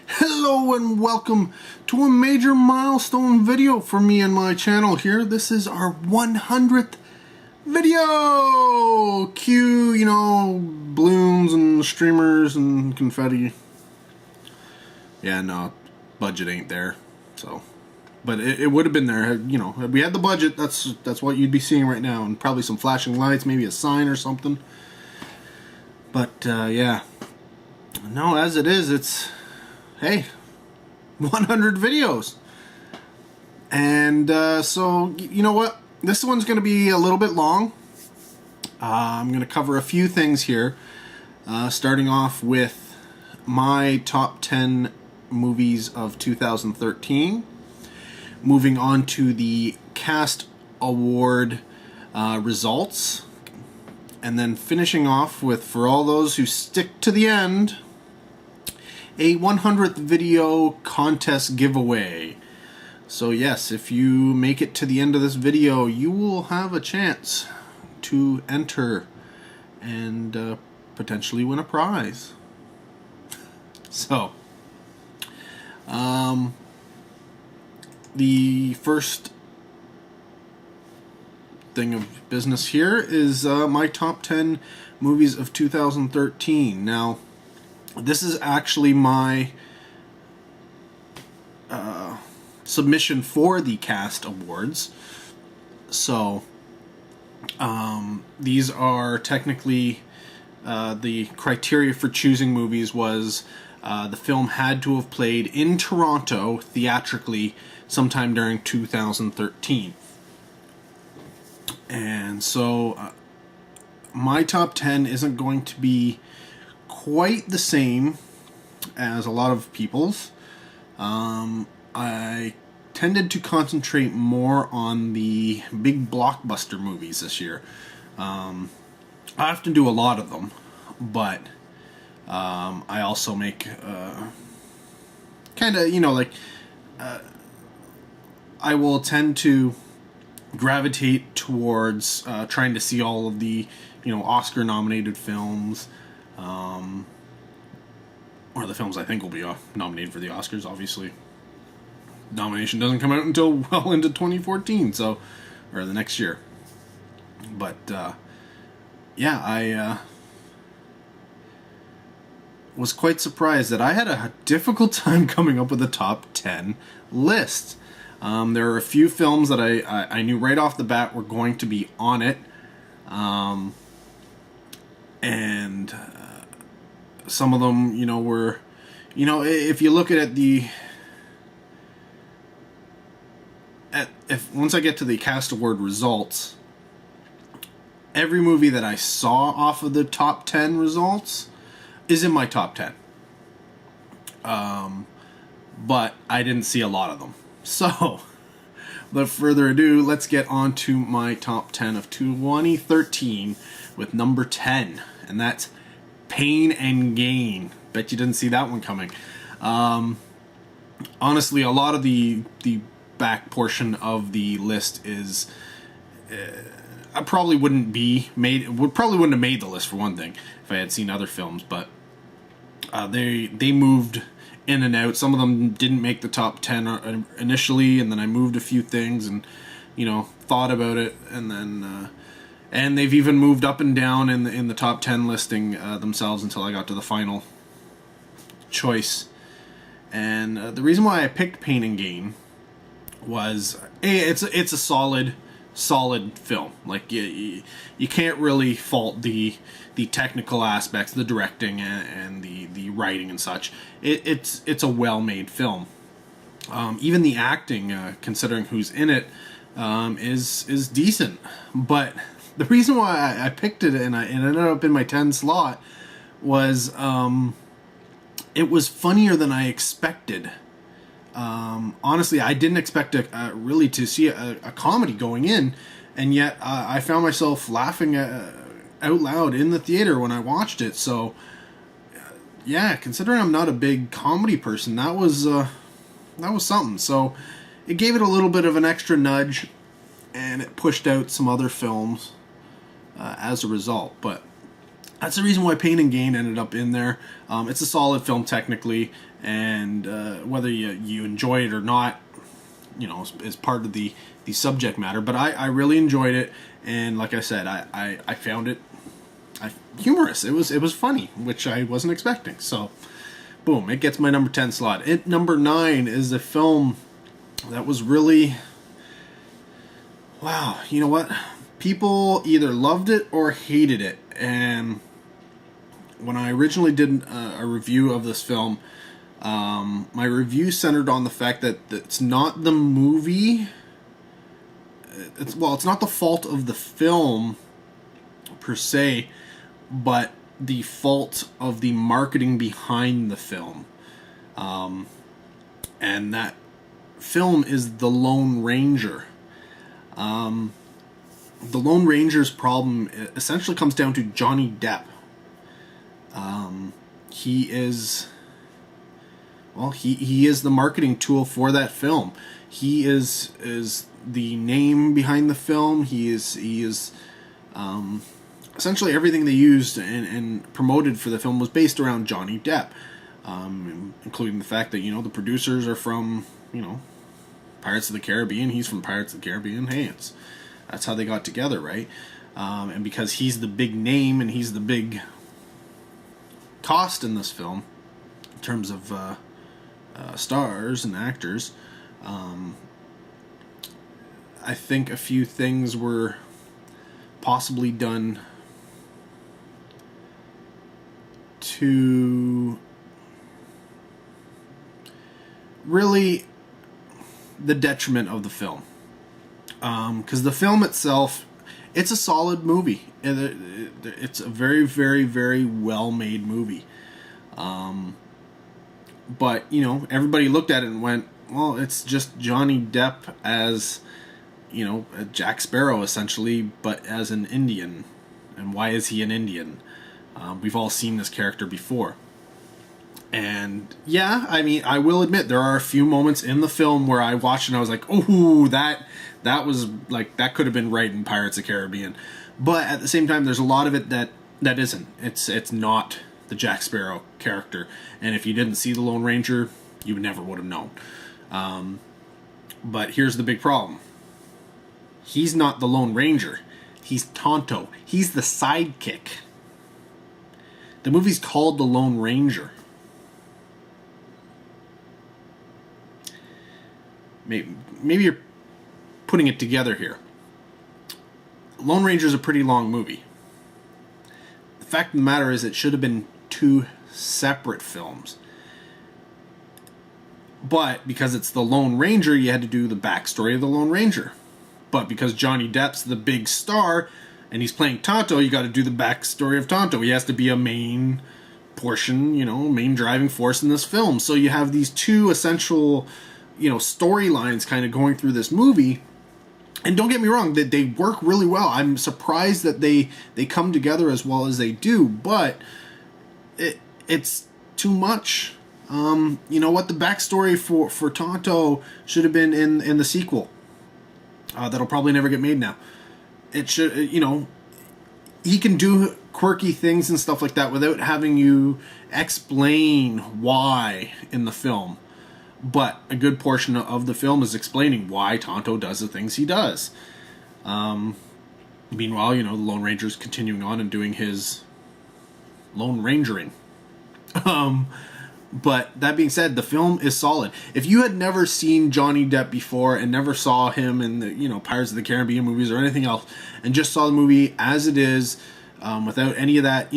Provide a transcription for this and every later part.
Hello and welcome to a major milestone video for me and my channel here. This is our 100th video! Cue, balloons and streamers and confetti. Yeah, no, budget ain't there, so. But it would have been there, if we had the budget, that's what you'd be seeing right now. And probably some flashing lights, maybe a sign or something. But, yeah. No, as it is, it's... Hey, 100 videos. And so, you know what? This one's going to be a little bit long. I'm going to cover a few things here. Starting off with my top 10 movies of 2013. Moving on to the Cast Award results. And then finishing off with, for all those who stick to the end, a 100th video contest giveaway. So yes, if you make it to the end of this video, you will have a chance to enter and potentially win a prize. So, the first thing of business here is my top 10 movies of 2013. Now, this is actually my submission for the Cast Awards. So, these are technically the criteria for choosing movies was the film had to have played in Toronto theatrically sometime during 2013. And so, my top 10 isn't going to be quite the same as a lot of people's. I tended to concentrate more on the big blockbuster movies this year. I often do a lot of them, but I also make kind of, I will tend to gravitate towards trying to see all of the, Oscar nominated films. Or the films I think will be nominated for the Oscars, obviously. Nomination doesn't come out until well into 2014, so, or the next year. But, yeah, I was quite surprised that I had a difficult time coming up with a top 10 list. There are a few films that I knew right off the bat were going to be on it. And some of them, were, if you look at once I get to the Cast Award results, every movie that I saw off of the top 10 results is in my top 10. But I didn't see a lot of them. So, without further ado, let's get on to my top 10 of 2013 with number 10. And that's Pain and Gain. Bet you didn't see that one coming. Honestly, a lot of the back portion of the list is I probably wouldn't have made the list for one thing if I had seen other films, but they moved in and out. Some of them didn't make the top 10 initially, and then I moved a few things and thought about it, and then and they've even moved up and down in the top 10 listing themselves until I got to the final choice. And the reason why I picked Pain and Gain was it's a solid film. Like you can't really fault the technical aspects, the directing and the writing and such. It's a well-made film. Even the acting, considering who's in it, is decent. But the reason why I picked it and it ended up in my 10 slot was it was funnier than I expected. Honestly, I didn't expect really to see a comedy going in, and yet I found myself laughing out loud in the theater when I watched it. So, yeah, considering I'm not a big comedy person, that was something. So, it gave it a little bit of an extra nudge, and it pushed out some other films as a result. But that's the reason why Pain and Gain ended up in there. It's a solid film technically, and whether you enjoy it or not, is part of the subject matter. But I really enjoyed it, and like I said, I found it humorous. It was funny, which I wasn't expecting. So, boom, it gets my number 10 slot. At number 9 is a film that was really, wow, you know what? People either loved it or hated it. And when I originally did a review of this film, my review centered on the fact that it's not the movie. It's not the fault of the film per se, but the fault of the marketing behind the film. And that film is The Lone Ranger. The Lone Ranger's problem essentially comes down to Johnny Depp. He is the marketing tool for that film. He is the name behind the film. He is essentially everything they used and promoted for the film was based around Johnny Depp, including the fact that the producers are from Pirates of the Caribbean. He's from Pirates of the Caribbean. Hey, that's how they got together, right? And because he's the big name and he's the big cost in this film in terms of stars and actors, I think a few things were possibly done to really the detriment of the film. Because the film itself, it's a solid movie. It's a very, very, very well-made movie. But, everybody looked at it and went, well, it's just Johnny Depp as, a Jack Sparrow, essentially, but as an Indian. And why is he an Indian? We've all seen this character before. And, yeah, I mean, I will admit, there are a few moments in the film where I watched and I was like, oh, that was, like, that could have been right in Pirates of the Caribbean. But at the same time, there's a lot of it that isn't. It's not the Jack Sparrow character. And if you didn't see The Lone Ranger, you never would have known. But here's the big problem. He's not the Lone Ranger. He's Tonto. He's the sidekick. The movie's called The Lone Ranger. Maybe you're putting it together here. Lone Ranger is a pretty long movie. The fact of the matter is it should have been 2 separate films. But because it's The Lone Ranger, you had to do the backstory of The Lone Ranger. But because Johnny Depp's the big star and he's playing Tonto, you got to do the backstory of Tonto. He has to be a main portion, main driving force in this film. So you have these 2 essential storylines kind of going through this movie. And don't get me wrong, they work really well. I'm surprised that they come together as well as they do, but it's too much. You know what? The backstory for Tonto should have been in the sequel. That'll probably never get made now. It should, he can do quirky things and stuff like that without having you explain why in the film. But a good portion of the film is explaining why Tonto does the things he does. Meanwhile, the Lone Ranger's continuing on and doing his Lone Rangering. But that being said, the film is solid. If you had never seen Johnny Depp before and never saw him in the Pirates of the Caribbean movies or anything else, and just saw the movie as it is, without any of that,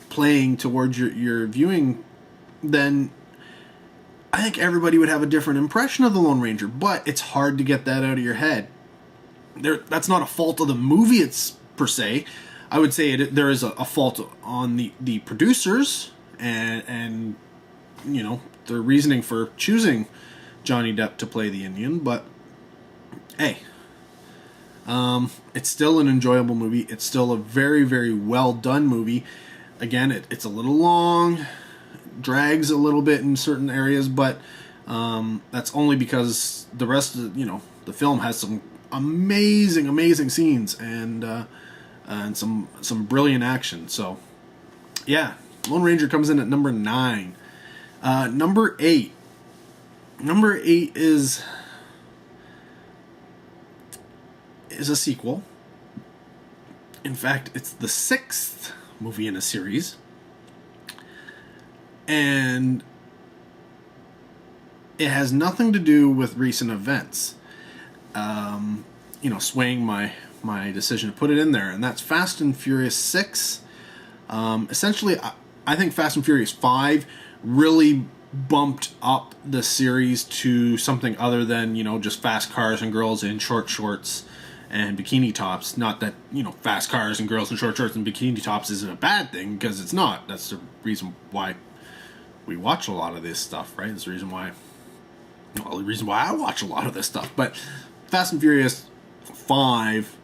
playing towards your viewing, then I think everybody would have a different impression of the Lone Ranger, but it's hard to get that out of your head. That's not a fault of the movie per se. I would say there is a fault on the producers and their reasoning for choosing Johnny Depp to play the Indian, but hey, it's still an enjoyable movie. It's still a very, very well done movie. Again, it's a little long, drags a little bit in certain areas, but that's only because the rest of the film has some amazing scenes, and and some brilliant action. So, yeah, Lone Ranger comes in at number 9. Number 8. Number 8 is a sequel. In fact, it's the 6th movie in a series. And it has nothing to do with recent events. Swaying my decision to put it in there. And that's Fast and Furious 6. Essentially, I think Fast and Furious 5 really bumped up the series to something other than, just fast cars and girls in short shorts and bikini tops. Not that, fast cars and girls in short shorts and bikini tops isn't a bad thing, because it's not. That's the reason why we watch a lot of this stuff, right? That's the reason why I watch a lot of this stuff. But Fast and Furious 5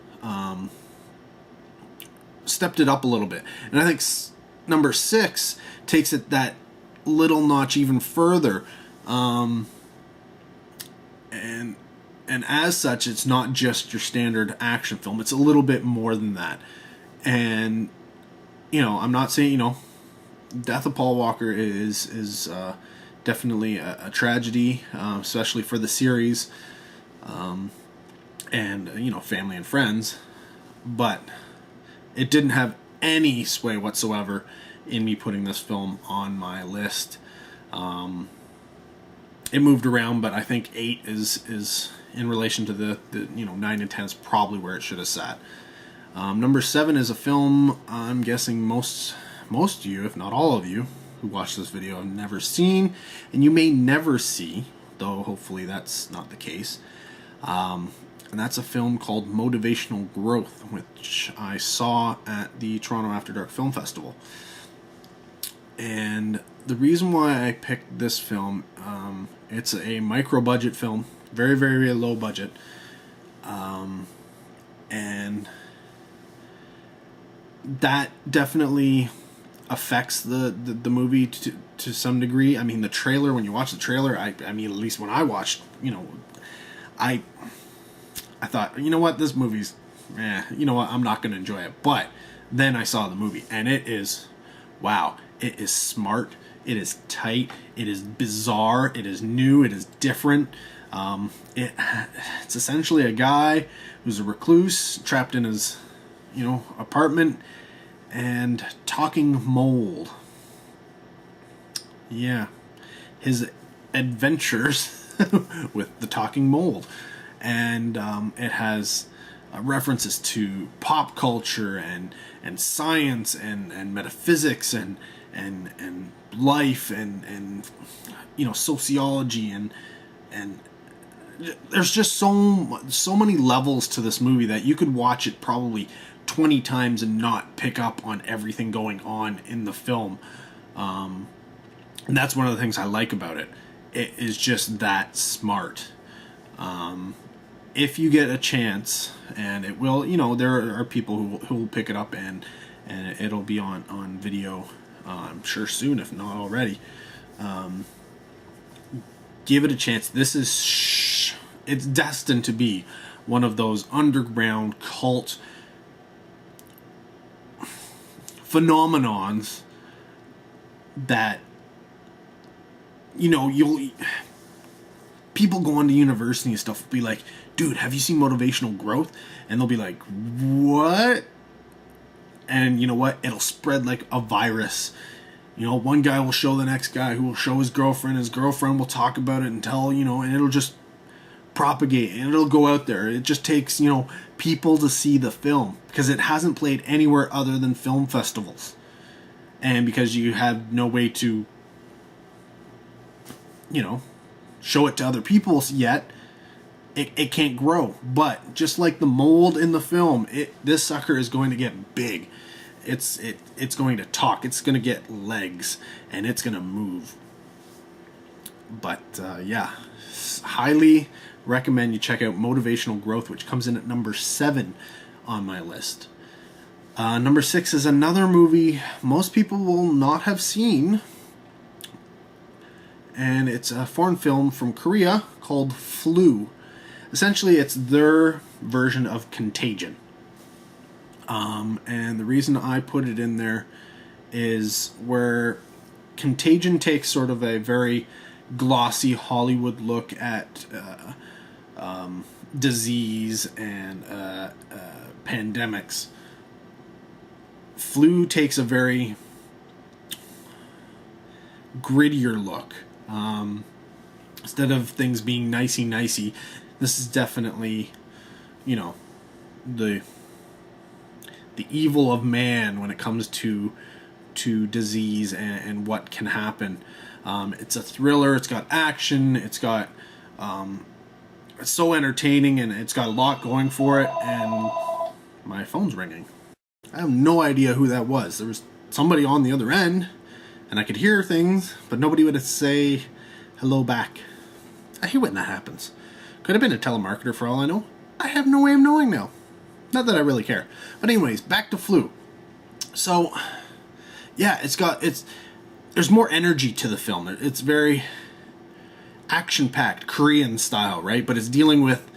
stepped it up a little bit. And I think number 6 takes it that little notch even further. And as such, it's not just your standard action film. It's a little bit more than that. And, I'm not saying, death of Paul Walker is definitely a tragedy, especially for the series, and, family and friends. But it didn't have any sway whatsoever in me putting this film on my list. It moved around, but I think 8 is in relation to the 9 and 10 is probably where it should have sat. Number 7 is a film I'm guessing most of you, if not all of you, who watch this video have never seen, and you may never see, though hopefully that's not the case. And that's a film called Motivational Growth, which I saw at the Toronto After Dark Film Festival. And the reason why I picked this film, it's a micro-budget film, very, very low budget, and that definitely affects the movie to some degree. I mean, the trailer, when you watch the trailer, I mean, at least when I watched, I thought, this movie's, I'm not going to enjoy it. But then I saw the movie, and it is, wow, it is smart, it is tight, it is bizarre, it is new, it is different. It's essentially a guy who's a recluse, trapped in his, apartment, and talking mold. Yeah, his adventures with the talking mold. And it has references to pop culture and science and metaphysics and life and sociology and there's just so many levels to this movie that you could watch it probably 20 times and not pick up on everything going on in the film. And that's one of the things I like about it. It is just that smart. If you get a chance, and it will, there are people who will pick it up and it'll be on video, I'm sure soon, if not already. Give it a chance. This is, it's destined to be one of those underground cult phenomenons that, people going to university and stuff will be like, dude, have you seen Motivational Growth? And they'll be like, what? And you know what? It'll spread like a virus. One guy will show the next guy, who will show his girlfriend. His girlfriend will talk about it and tell, and it'll just propagate and it'll go out there. It just takes, people to see the film, because it hasn't played anywhere other than film festivals. And because you have no way to, show it to other people yet, it can't grow. But just like the mold in the film, this sucker is going to get big. It's going to talk. It's going to get legs, and it's going to move. But yeah, highly recommend you check out Motivational Growth, which comes in at number 7 on my list. Number 6 is another movie most people will not have seen, and it's a foreign film from Korea called Flu. Essentially, it's their version of Contagion. And the reason I put it in there is where Contagion takes sort of a very glossy Hollywood look at disease and pandemics. Flu takes a very grittier look. Instead of things being nicey, this is definitely, the evil of man when it comes to disease and what can happen. It's a thriller. It's got action. It's got it's so entertaining, and it's got a lot going for it. And my phone's ringing. I have no idea who that was. There was somebody on the other end, and I could hear things, but nobody would say hello back. I hate when that happens. Could have been a telemarketer for all I know. I have no way of knowing now. Not that I really care. But anyways, back to Flu. So, yeah, there's more energy to the film. It's very action-packed, Korean style, right? But it's dealing with,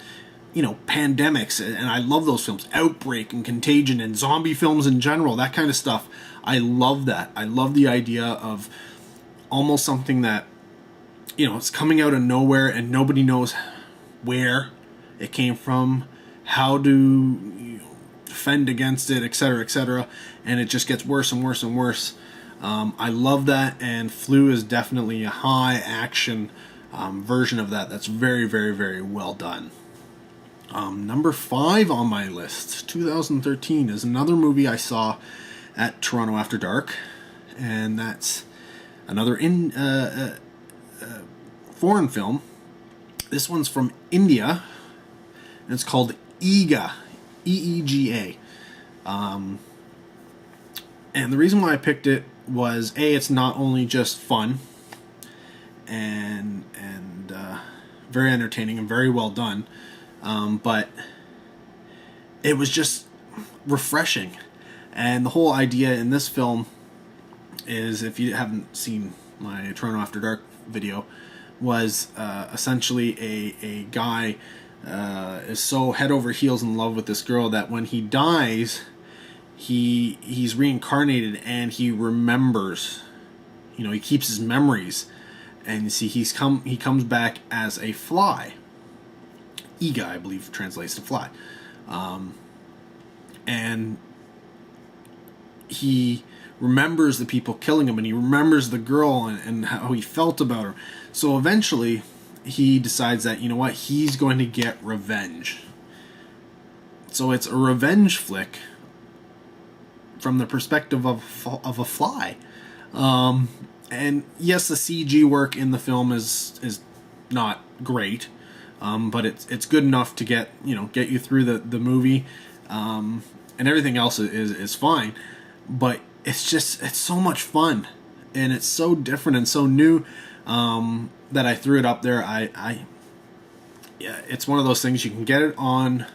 pandemics, and I love those films. Outbreak and Contagion and zombie films in general, that kind of stuff. I love that. I love the idea of almost something that, it's coming out of nowhere and nobody knows where it came from, how to defend against it, etc., and it just gets worse and worse and worse. I love that, and Flu is definitely a high action version of that. That's very, very, very well done. Number 5 on my list, 2013, is another movie I saw at Toronto After Dark, and that's another foreign film. This one's from India, and it's called Eega, E-E-G-A. And the reason why I picked it was, it's not only just fun and very entertaining and very well done, but it was just refreshing. And the whole idea in this film is, if you haven't seen my Toronto After Dark video, was essentially a guy is so head over heels in love with this girl that when he dies, he's reincarnated and he remembers, he keeps his memories, and you see he comes back as a fly. Eega, I believe, translates to fly, and he remembers the people killing him, and he remembers the girl and how he felt about her. So eventually he decides that, he's going to get revenge. So it's a revenge flick from the perspective of a fly. And yes, the CG work in the film is not great, but it's good enough to get you through the movie, and everything else is fine. But it's so much fun, and it's so different and so new, that I threw it up there. Yeah, it's one of those things. You can get it on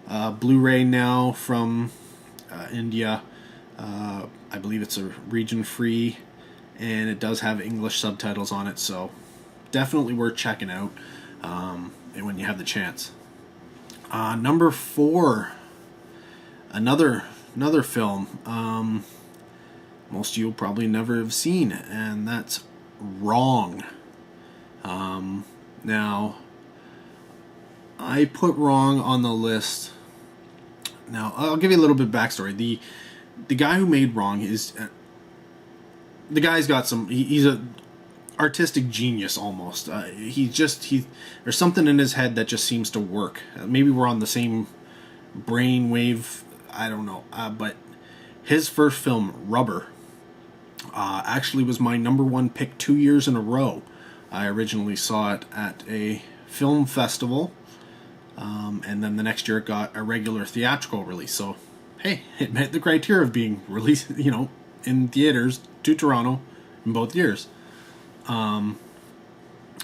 Blu-ray now from India. I believe it's a region free, and it does have English subtitles on it, so definitely worth checking out when you have the chance. Number 4, another film most of you will probably never have seen, and that's Wrong. Now, I put Wrong on the list. Now, I'll give you a little bit of backstory. The guy who made Wrong is... the guy's got some... He's a artistic genius, almost. There's something in his head that just seems to work. Maybe we're on the same brain wave. I don't know. But his first film, Rubber, actually was my number 1 pick 2 years in a row. I originally saw it at a film festival, and then the next year it got a regular theatrical release. So, hey, it met the criteria of being released, in theaters to Toronto in both years. And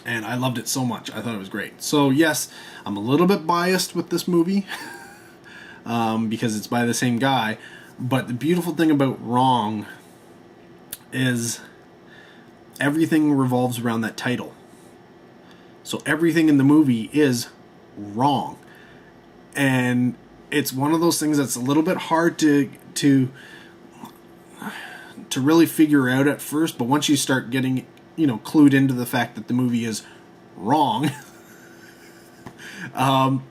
I loved it so much. I thought it was great. So, yes, I'm a little bit biased with this movie because it's by the same guy. But the beautiful thing about Wrong is everything revolves around that title. So everything in the movie is wrong. And it's one of those things that's a little bit hard to really figure out at first, but once you start getting, clued into the fact that the movie is wrong,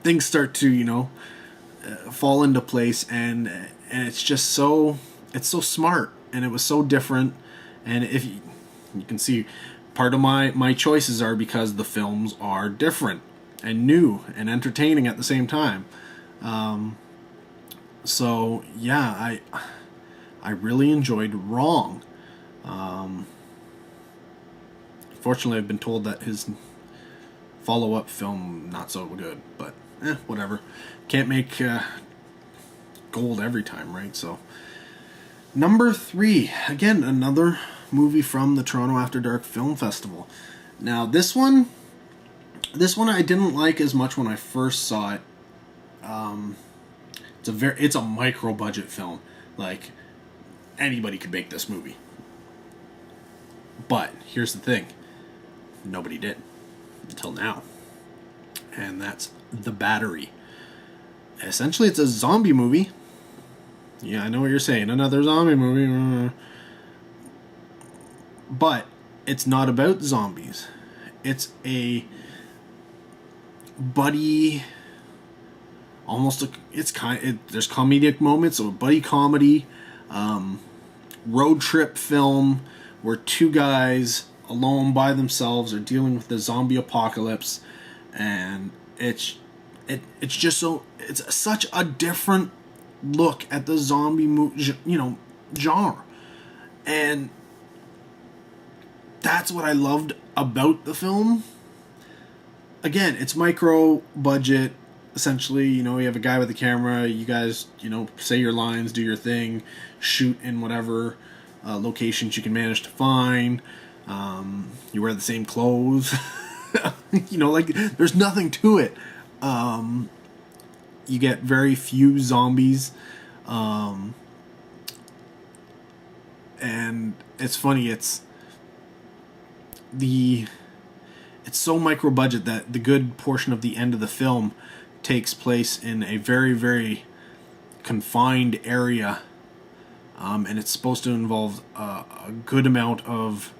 things start to, fall into place, and it's just so smart, and it was so different. And if you can see, part of my choices are because the films are different and new and entertaining at the same time. So yeah, I really enjoyed Wrong. Fortunately, I've been told that his follow-up film not so good, but whatever. Can't make gold every time, right? So, number 3, again, another movie from the Toronto After Dark Film Festival. Now, this one I didn't like as much when I first saw it. It's a micro budget film. Like, anybody could make this movie. But here's the thing, nobody did until now, and that's The Battery. Essentially, it's a zombie movie. Yeah, I know what you're saying, another zombie movie. But it's not about zombies. It's a buddy, there's comedic moments, so a buddy comedy, road trip film where two guys alone by themselves are dealing with the zombie apocalypse, and it's such a different look at the zombie genre, and that's what I loved about the film. Again, it's micro budget. Essentially, you have a guy with a camera. You guys, say your lines, do your thing, shoot in whatever locations you can manage to find. You wear the same clothes. There's nothing to it. You get very few zombies. And it's funny, it's so micro budget that the good portion of the end of the film takes place in a very, very confined area, and it's supposed to involve a good amount of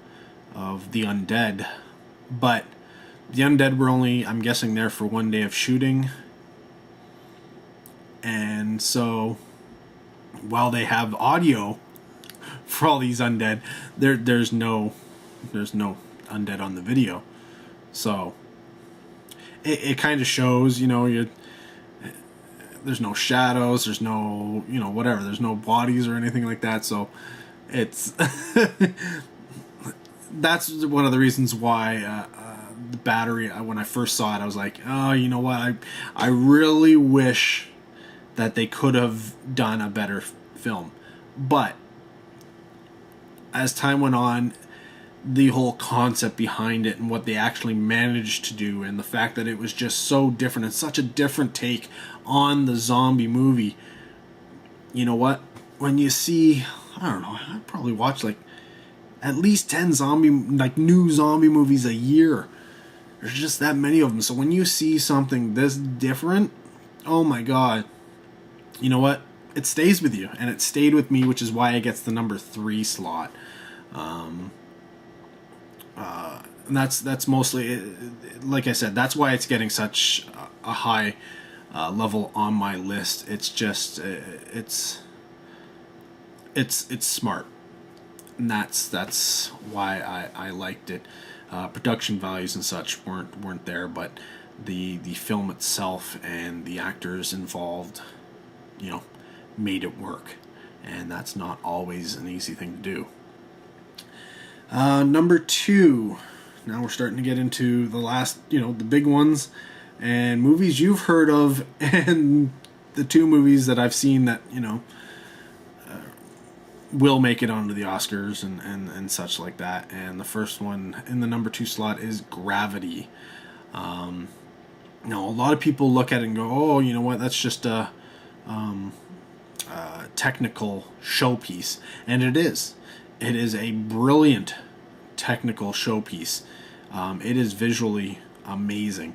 the undead, but the undead were only, I'm guessing, there for one day of shooting, and so while they have audio for all these undead, there's no undead on the video. So it kind of shows, there's no shadows, there's no, whatever, there's no bodies or anything like that. So it's that's one of the reasons why The Battery, when I first saw it, I was like, oh, you know what, I really wish that they could have done a better film. But as time went on, the whole concept behind it and what they actually managed to do, and the fact that it was just so different and such a different take on the zombie movie, you know what, when you see, I don't know, I probably watch at least 10 new zombie movies a year. There's just that many of them. So when you see something this different, oh my god, you know what, it stays with you, and it stayed with me, which is why it gets the number 3 slot. And that's mostly, like I said, that's why it's getting such a high level on my list. It's just it's smart, and that's why I liked it. Production values and such weren't there, but the film itself and the actors involved, made it work, and that's not always an easy thing to do. Number 2. Now we're starting to get into the last, the big ones, and movies you've heard of, and the 2 movies that I've seen that, will make it onto the Oscars and such like that. And the first one in the number 2 slot is Gravity. Now, a lot of people look at it and go, oh, you know what, that's just a technical showpiece. And it is. It is a brilliant technical showpiece. It is visually amazing.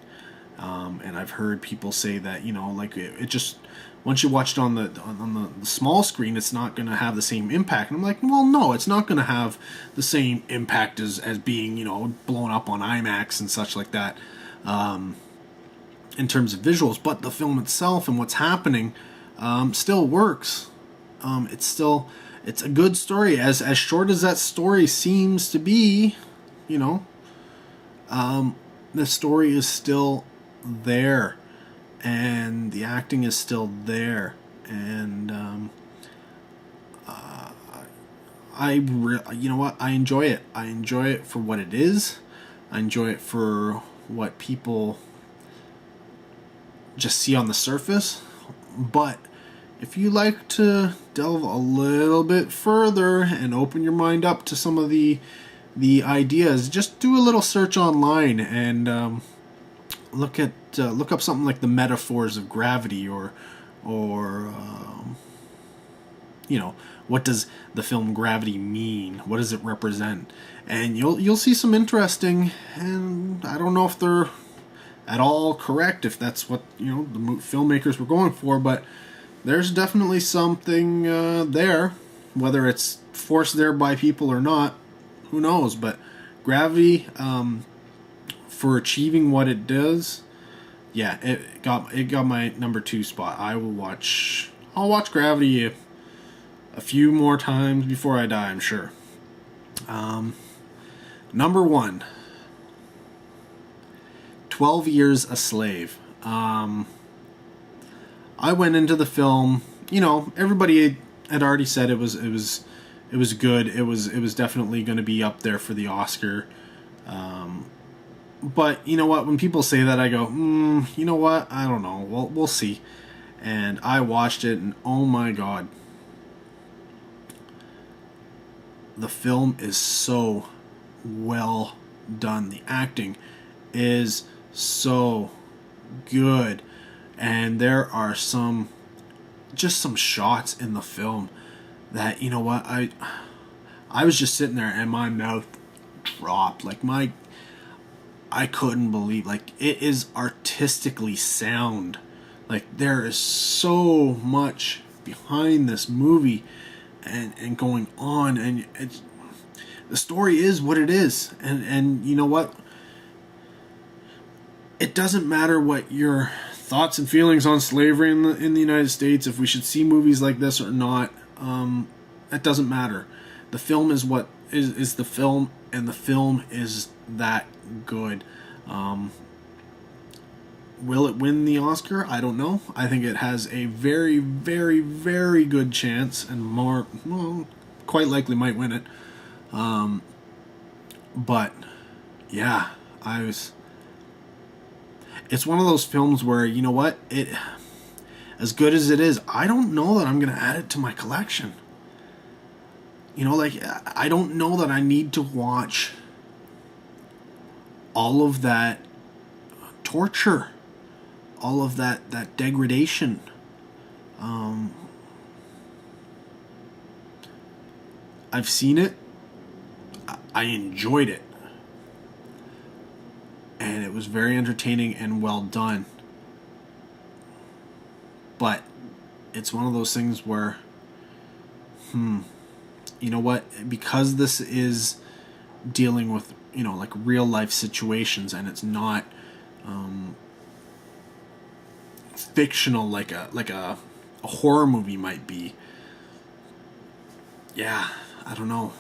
And I've heard people say that, it just once you watch it on the small screen, it's not going to have the same impact. And I'm like, well, no, it's not going to have the same impact as being, blown up on IMAX and such like that, in terms of visuals. But the film itself and what's happening still works. It's a good story, as short as that story seems to be. The story is still there, and the acting is still there, and I enjoy it. I enjoy it for what it is. I enjoy it for what people just see on the surface. But if you like to delve a little bit further and open your mind up to some of the ideas, just do a little search online and look up something like the metaphors of gravity, or what does the film Gravity mean? What does it represent? And you'll see some interesting, and I don't know if they're at all correct, if that's what the filmmakers were going for, but there's definitely something there. Whether it's forced there by people or not, who knows? But Gravity, for achieving what it does, yeah, it got my number 2 spot. I'll watch Gravity a few more times before I die, I'm sure. Number 1, 12 Years a Slave. I went into the film, everybody had already said it was good. It was definitely going to be up there for the Oscar. But you know what? When people say that, I go, you know what? I don't know. We'll see. And I watched it, and oh my God, the film is so well done. The acting is so good, and there are some shots in the film that, you know what, I was just sitting there and my mouth dropped. Like, I couldn't believe, like, it is artistically sound. Like, there is so much behind this movie and going on, and the story is what it is, and you know what, it doesn't matter what your thoughts and feelings on slavery in the United States, if we should see movies like this or not. It doesn't matter. The film is what is the film, and the film is that good. Will it win the Oscar? I don't know. I think it has a very, very, very good chance, and quite likely might win it. But yeah, it's one of those films where, you know what, as good as it is, I don't know that I'm going to add it to my collection. I don't know that I need to watch all of that torture, all of that degradation. I've seen it. I enjoyed it. And it was very entertaining and well done. But it's one of those things where, you know what? Because this is dealing with, like real life situations, and it's not fictional like a horror movie might be. Yeah, I don't know.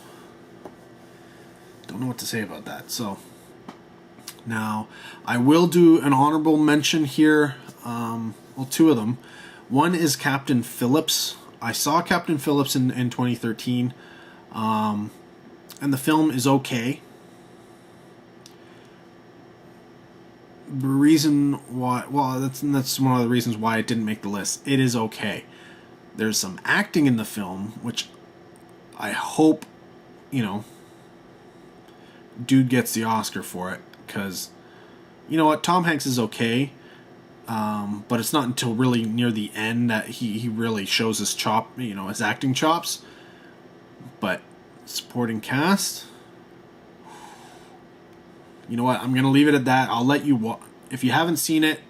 Don't know what to say about that. So now I will do an honorable mention here. Well, 2 of them. One is Captain Phillips. I saw Captain Phillips in 2013, and the film is okay. The reason why, well, that's one of the reasons why it didn't make the list. It is okay. There's some acting in the film, which I hope, dude gets the Oscar for it, because, you know what, Tom Hanks is okay, but it's not until really near the end that he really shows his his acting chops. But supporting cast, you know what, I'm gonna leave it at that. I'll let you if you haven't seen it,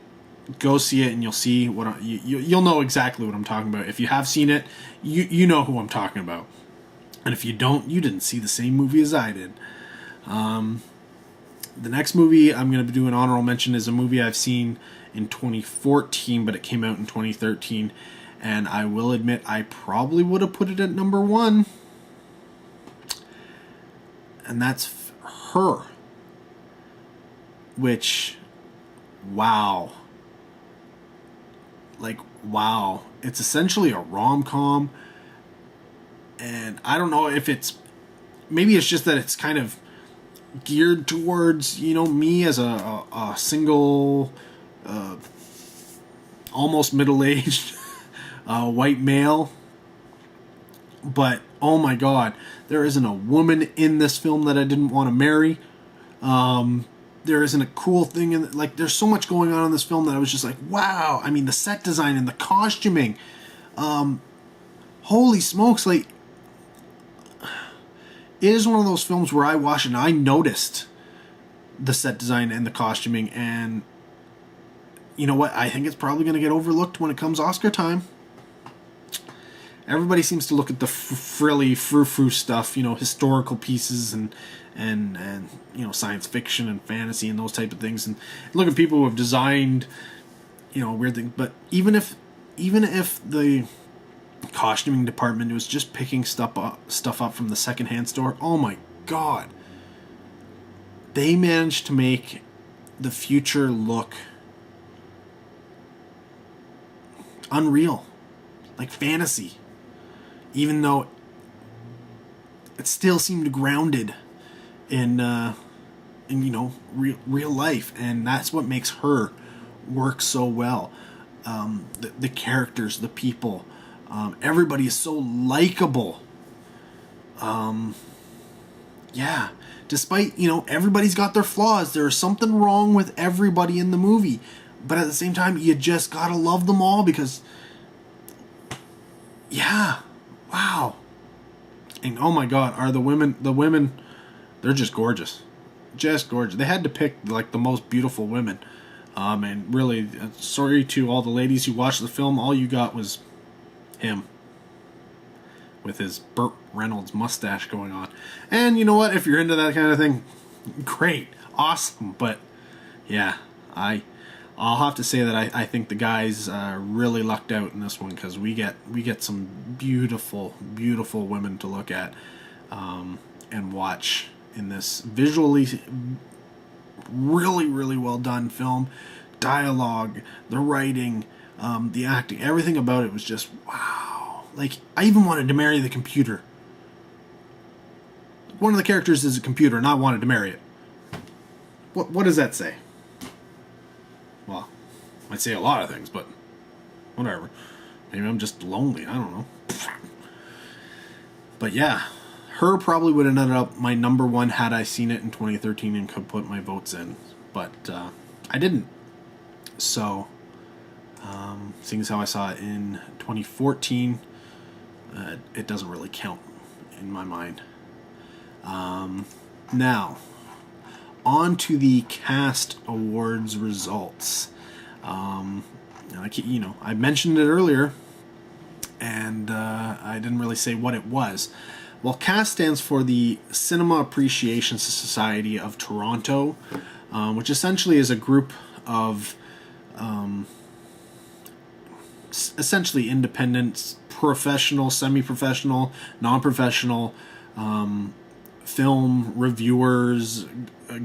go see it, and you'll see you'll know exactly what I'm talking about. If you have seen it, you know who I'm talking about. And if you don't, you didn't see the same movie as I did. The next movie I'm going to do an honorable mention is a movie I've seen in 2014, but it came out in 2013. And I will admit, I probably would have put it at number 1. And that's Her. Which, wow. Like, wow. It's essentially a rom-com. And I don't know if it's... Maybe it's just that it's kind of geared towards, me as a single, almost middle-aged white male. But, oh my God, there isn't a woman in this film that I didn't want to marry. There isn't a cool thing in like, there's so much going on in this film that I was just like, wow. I mean, the set design and the costuming. Holy smokes, like, it is one of those films where I watched and I noticed the set design and the costuming, and you know what? I think it's probably going to get overlooked when it comes Oscar time. Everybody seems to look at the frilly, frou-frou stuff, historical pieces and science fiction and fantasy and those type of things, and look at people who have designed, weird things. But even if the costuming department was just picking stuff up from the secondhand store, oh my God, they managed to make the future look unreal, like fantasy, even though it still seemed grounded in real life, and that's what makes Her work so well. The characters, the people. Everybody is so likable. Yeah. Despite, everybody's got their flaws. There's something wrong with everybody in the movie. But at the same time, you just gotta love them all because... Yeah. Wow. And oh my God, are the women, they're just gorgeous. Just gorgeous. They had to pick, like, the most beautiful women. And really, sorry to all the ladies who watched the film. All you got was... him with his Burt Reynolds mustache going on. And you know what, if you're into that kind of thing, great, awesome. But yeah, I'll have to say that I think the guys really lucked out in this one, because we get some beautiful women to look at and watch in this visually really well done film. Dialogue, the writing, the acting, everything about it was just wow. Like, I even wanted to marry the computer. One of the characters is a computer, and I wanted to marry it. What does that say? Well, I'd say a lot of things, but whatever. Maybe I'm just lonely. I don't know. But yeah, Her probably would have ended up my number 1 had I seen it in 2013 and could put my votes in. But I didn't. So... seeing as how I saw it in 2014, it doesn't really count in my mind. Now, on to the cast awards results. I mentioned it earlier, and I didn't really say what it was. Well, CAST stands for the Cinema Appreciation Society of Toronto, which essentially is a group of essentially independent, professional, semi-professional, non-professional film reviewers,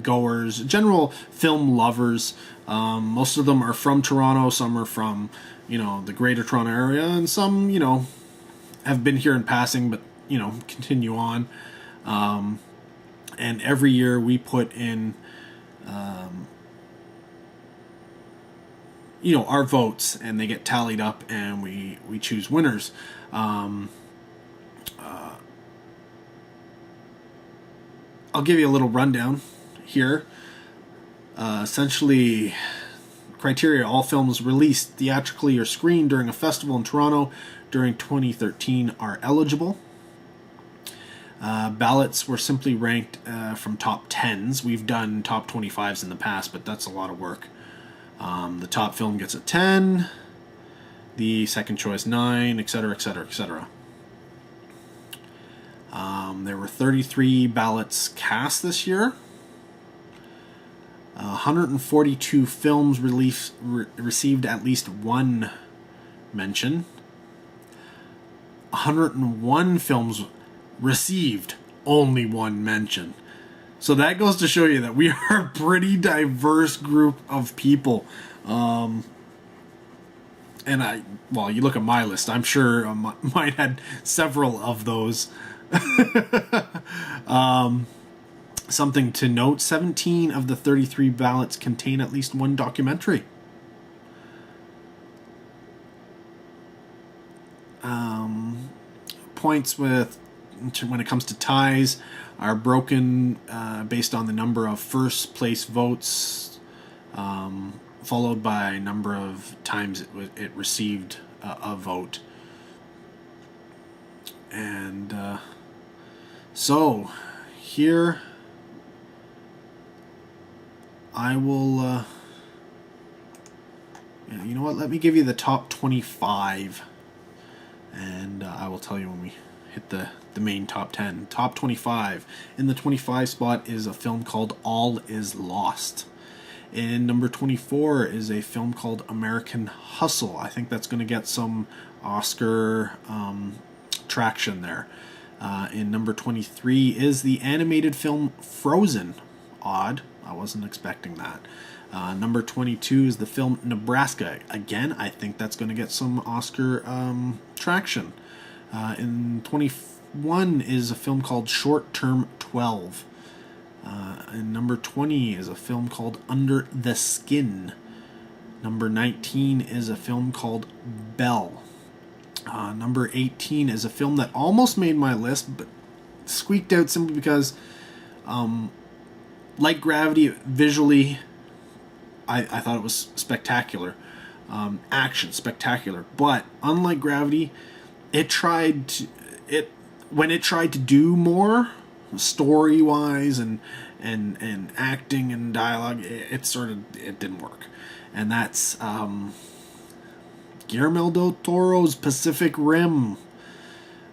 goers, general film lovers. Most of them are from Toronto, some are from, the greater Toronto area, and some, have been here in passing, but, continue on. And every year we put in, our votes, and they get tallied up, and we choose winners. I'll give you a little rundown here. Essentially, criteria: all films released theatrically or screened during a festival in Toronto during 2013 are eligible. Ballots were simply ranked from top 10s. We've done top 25s in the past, but that's a lot of work. The top film gets a 10. The second choice 9, etc., etc., etc. There were 33 ballots cast this year. 142 films received at least one mention. 101 films received only one mention. So that goes to show you that we are a pretty diverse group of people. And you look at my list, I'm sure mine had several of those. Something to note, 17 of the 33 ballots contain at least one documentary. Points when it comes to ties are broken based on the number of first place votes, followed by number of times it received a vote. And so here I will you know what, let me give you the top 25, and I will tell you when we hit the main top 10. Top 25. In the 25 spot is a film called All Is Lost. In number 24 is a film called American Hustle. I think that's going to get some Oscar traction there. In number 23 is the animated film Frozen. Odd. I wasn't expecting that. Number 22 is the film Nebraska. Again, I think that's going to get some Oscar traction. In 21 is a film called Short Term 12. And number 20 is a film called Under the Skin. Number 19 is a film called Belle. Number 18 is a film that almost made my list, but squeaked out simply because, like Gravity, visually, I thought it was spectacular. Action, spectacular. But unlike Gravity, when it tried to do more story-wise and acting and dialogue, it didn't work. And that's Guillermo del Toro's Pacific Rim.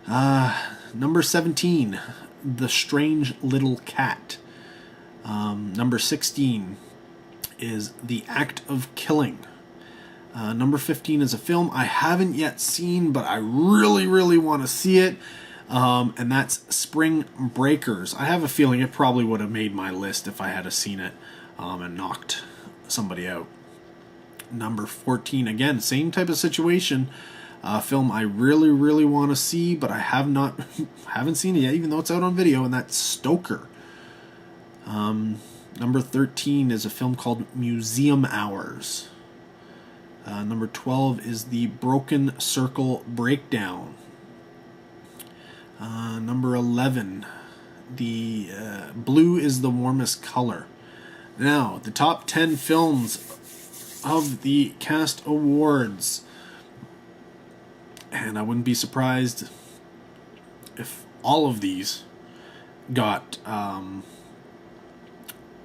Number 17, The Strange Little Cat. Number 16 is The Act of Killing. Number 15 is a film I haven't yet seen, but I really, really want to see it. And that's Spring Breakers. I have a feeling it probably would have made my list if I had seen it and knocked somebody out. Number 14, again, same type of situation. A film I really, really want to see, but I haven't seen it yet, even though it's out on video, and that's Stoker. Number 13 is a film called Museum Hours. Number 12 is The Broken Circle Breakdown. Number 11, the Blue is the Warmest Color. Now, the top 10 films of the Cast Awards. And I wouldn't be surprised if all of these got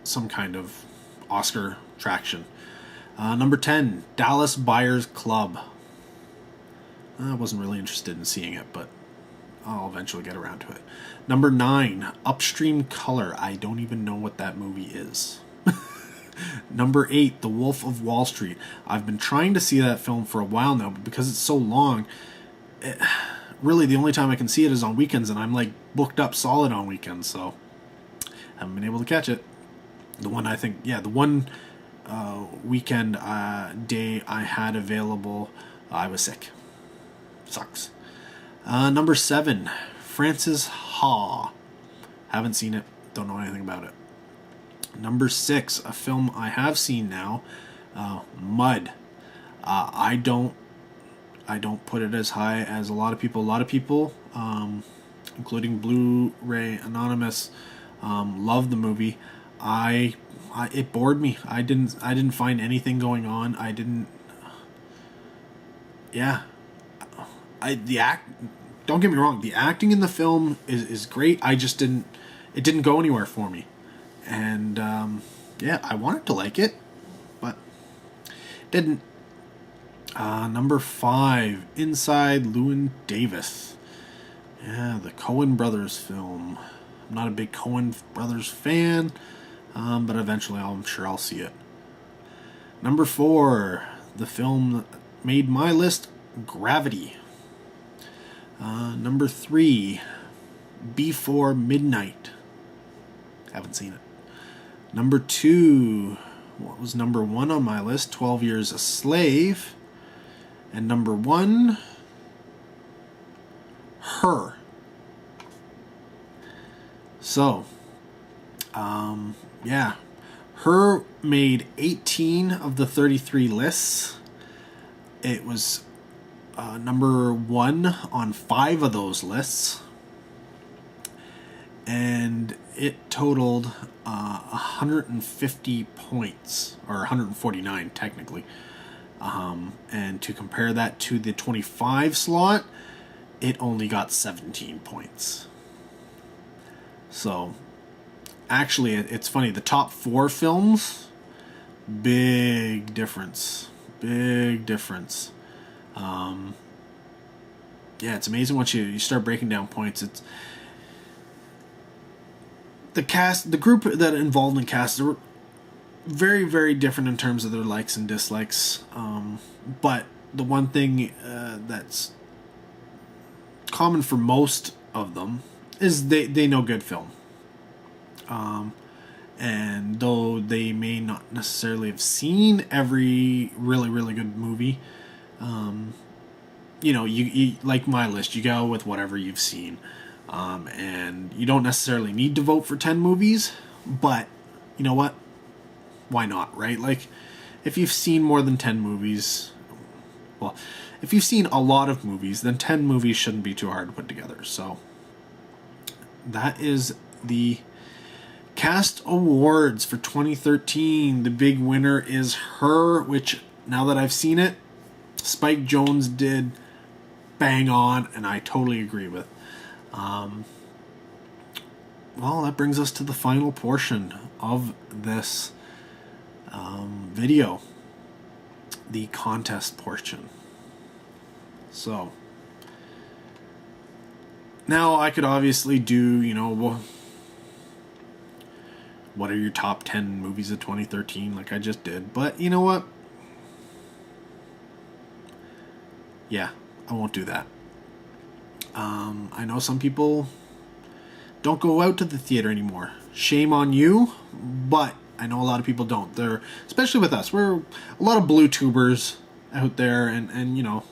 some kind of Oscar traction. Number 10, Dallas Buyers Club. I wasn't really interested in seeing it, but I'll eventually get around to it. Number 9, Upstream Color. I don't even know what that movie is. Number 8, The Wolf of Wall Street. I've been trying to see that film for a while now, but because it's so long, really the only time I can see it is on weekends, and I'm like booked up solid on weekends, so haven't been able to catch it. The one weekend day I had available, I was sick. Sucks. Number 7, Frances Ha. Haven't seen it. Don't know anything about it. Number 6, a film I have seen now, Mud. I don't put it as high as a lot of people. A lot of people, including Blu-ray Anonymous, love the movie. It bored me. I didn't find anything going on. Don't get me wrong, the acting in the film is great. It didn't go anywhere for me. And I wanted to like it, but Didn't. Number 5, Inside Llewyn Davis. Yeah, the Coen Brothers film. I'm not a big Coen Brothers fan, but eventually I'm sure I'll see it. Number 4, the film that made my list, Gravity. Number 3, Before Midnight. Haven't seen it. Number 2, what was number 1 on my list? 12 Years a Slave. And number 1, Her. So, yeah. Her made 18 of the 33 lists. It was number 1 on 5 of those lists. And it totaled 150 points, or 149 technically. And to compare that to the 25 slot, it only got 17 points. So, actually, it's funny. The top 4 films, big difference. Big difference. Yeah, it's amazing once you start breaking down points. It's the cast, the group that involved in cast, they were very, very different in terms of their likes and dislikes. But the one thing that's common for most of them is they know good film. And though they may not necessarily have seen every really, really good movie, you like my list, you go with whatever you've seen. And you don't necessarily need to vote for 10 movies, but you know what? Why not, right? Like, if you've seen more than 10 movies, well, if you've seen a lot of movies, then 10 movies shouldn't be too hard to put together. So, that is the Cast Awards for 2013. The big winner is Her, which, now that I've seen it, Spike Jonze did bang on, and I totally agree with. Well, that brings us to the final portion of this video, the contest portion. So, now I could obviously do, what are your top 10 movies of 2013, like I just did, but you know what? Yeah, I won't do that. I know some people don't go out to the theater anymore. Shame on you, but I know a lot of people don't. They're, especially with us, we're a lot of blue tubers out there, and a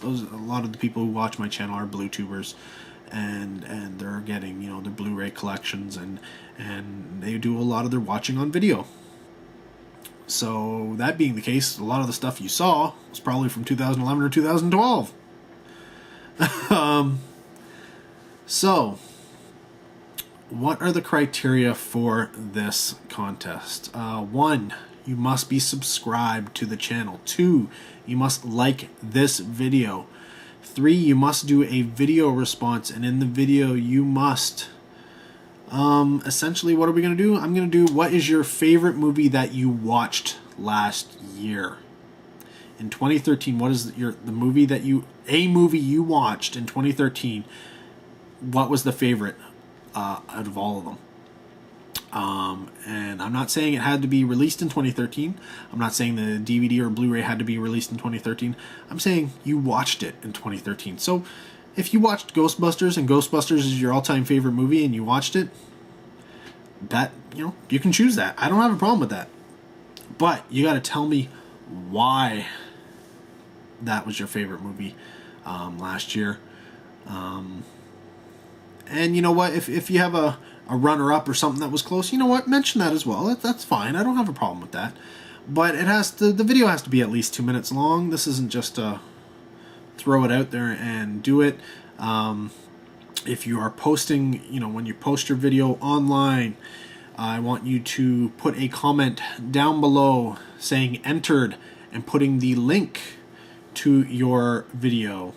lot of the people who watch my channel are blue tubers, and they're getting, their Blu-ray collections, and they do a lot of their watching on video. So that being the case, a lot of the stuff you saw was probably from 2011 or 2012. So, what are the criteria for this contest? 1, you must be subscribed to the channel. 2, you must like this video. 3, you must do a video response, and in the video you must essentially, what are we going to do? I'm going to do, what is your favorite movie that you watched last year? In 2013, what is the movie that a movie you watched in 2013? What was the favorite out of all of them? And I'm not saying it had to be released in 2013. I'm not saying the DVD or Blu-ray had to be released in 2013. I'm saying you watched it in 2013. So if you watched Ghostbusters, and Ghostbusters is your all-time favorite movie, and you watched it, that, you can choose that. I don't have a problem with that. But you got to tell me why that was your favorite movie last year. And you know what? If you have a runner-up or something that was close, you know what? Mention that as well. That's fine. I don't have a problem with that. But the video has to be at least 2 minutes long. This isn't just throw it out there and do it. If you are posting, when you post your video online, I want you to put a comment down below saying entered and putting the link to your video.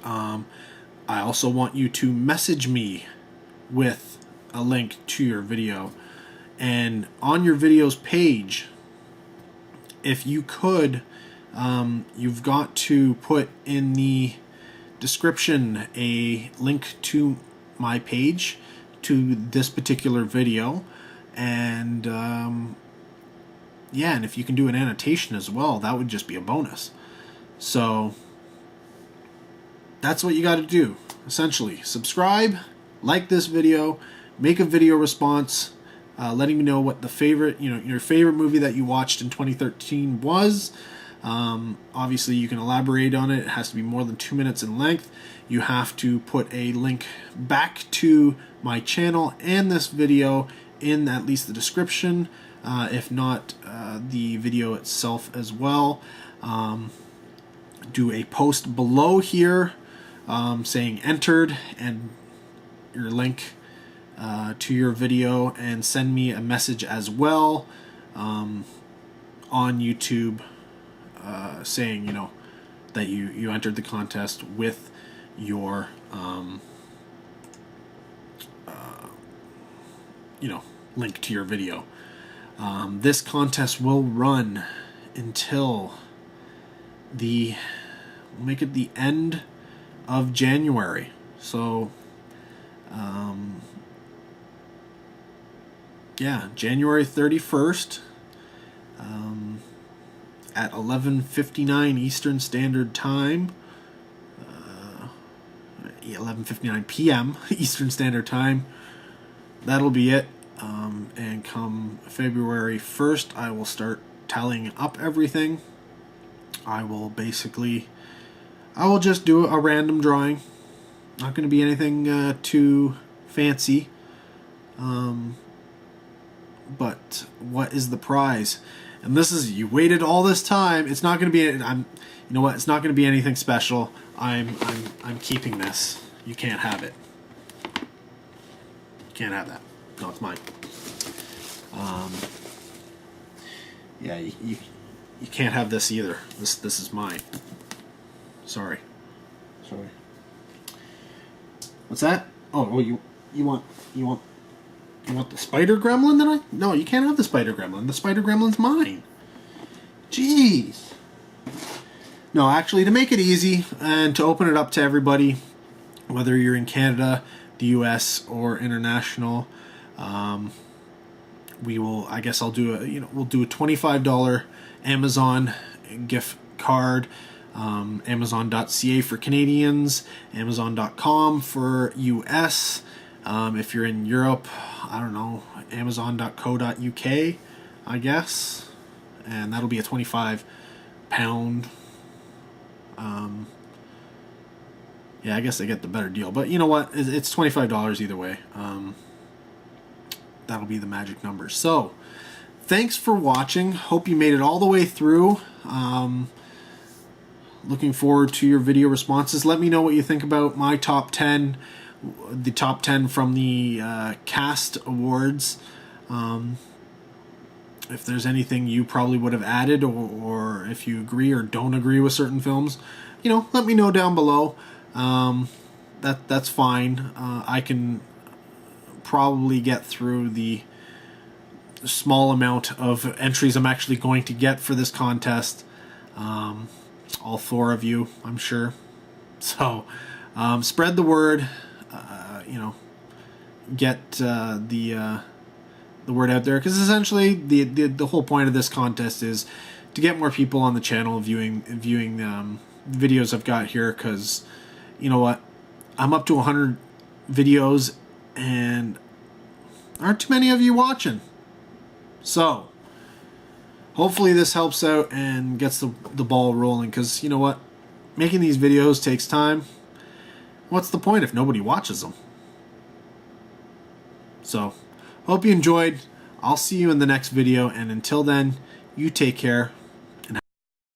I also want you to message me with a link to your video. And on your video's page, if you could, you've got to put in the description a link to my page, to this particular video, and yeah, and if you can do an annotation as well, that would just be a bonus. So that's what you got to do, essentially. Subscribe, like this video, make a video response, letting me know what the favorite, your favorite movie that you watched in 2013 was. Obviously, you can elaborate on it. It has to be more than 2 minutes in length. You have to put a link back to my channel and this video in at least the description, if not the video itself as well. Do a post below here saying entered and your link to your video, and send me a message as well on YouTube saying, that you entered the contest with your link to your video. This contest will run until we'll make it the end of January. So yeah, January 31st at 11:59 Eastern Standard Time, 11:59 p.m. Eastern Standard Time. That'll be it. And come February 1st, I will start tallying up everything. I will just do a random drawing. Not going to be anything too fancy. But what is the prize? And this is, you waited all this time. It's not going to be. You know what? It's not going to be anything special. I'm keeping this. You can't have it. You can't have that. No, it's mine. Yeah, you can't have this either. This is mine. Sorry. What's that? Oh, you want the spider gremlin? No, you can't have the spider gremlin. The spider gremlin's mine. Jeez. No, actually, to make it easy and to open it up to everybody, whether you're in Canada, the US, or international, I'll do we'll do a $25 Amazon gift card. Amazon.ca for Canadians, Amazon.com for US. If you're in Europe, I don't know, Amazon.co.uk, I guess, and that'll be a £25. Yeah, I guess I get the better deal, but you know what? It's $25 either way. That'll be the magic number. So, thanks for watching. Hope you made it all the way through. Looking forward to your video responses. Let me know what you think about my top 10, the top 10 from the cast awards. If there's anything you probably would have added, or if you agree or don't agree with certain films, let me know down below. That's fine. I can probably get through the small amount of entries I'm actually going to get for this contest. All 4 of you, I'm sure. So spread the word. Get the word out there, because essentially the whole point of this contest is to get more people on the channel viewing videos I've got here. Because you know what, I'm up to 100 videos and aren't too many of you watching. So hopefully this helps out and gets the ball rolling, because you know what, making these videos takes time. What's the point if nobody watches them? So hope you enjoyed. I'll see you in the next video, and until then, you take care.